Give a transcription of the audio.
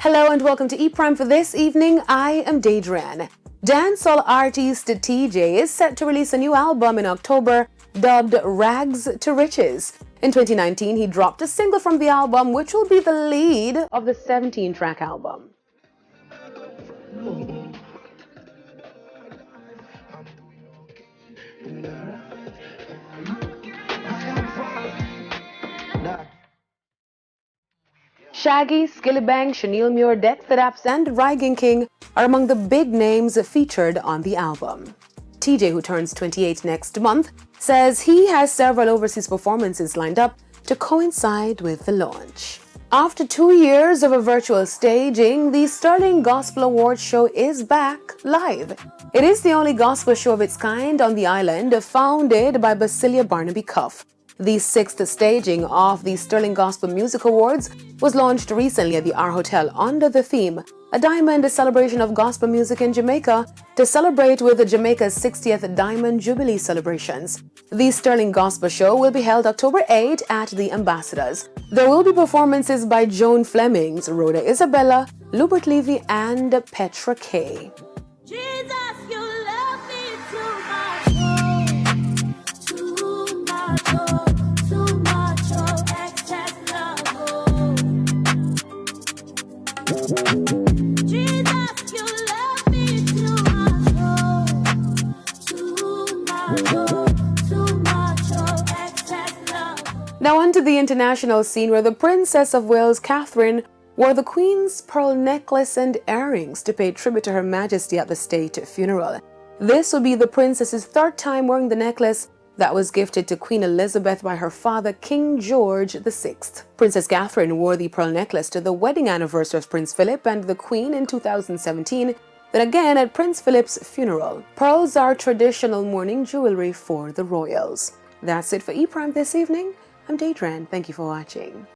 Hello and welcome to E-Prime for this evening. I am Daedran. Dancehall artist Teejay is set to release a new album in October dubbed Rags to Riches. In 2019, he dropped a single from the album, which will be the lead of the 17-track album. Shaggy, Skillibang, Chanel Muir, Dexter Daps, and Reggae King are among the big names featured on the album. Teejay, who turns 28 next month, says he has several overseas performances lined up to coincide with the launch. After 2 years of a virtual staging, the Sterling Gospel Awards show is back live. It is the only gospel show of its kind on the island, founded by Basilia Barnaby Cuff. The 6th staging of the Sterling Gospel Music Awards was launched recently at the R Hotel under the theme, A Diamond Celebration of Gospel Music in Jamaica, to celebrate with Jamaica's 60th Diamond Jubilee celebrations. The Sterling Gospel Show will be held October 8 at the Ambassadors. There will be performances by Joan Flemings, Rhoda Isabella, Lubert Levy, and Petra Kay. Now onto the international scene, where the Princess of Wales, Catherine, wore the Queen's pearl necklace and earrings to pay tribute to Her Majesty at the state funeral. This will be the princess's 3rd time wearing the necklace that was gifted to Queen Elizabeth by her father, King George VI. Princess Catherine wore the pearl necklace to the wedding anniversary of Prince Philip and the Queen in 2017, then again at Prince Philip's funeral. Pearls are traditional mourning jewelry for the royals. That's it for E-Prime this evening. I'm Daedran. Thank you for watching.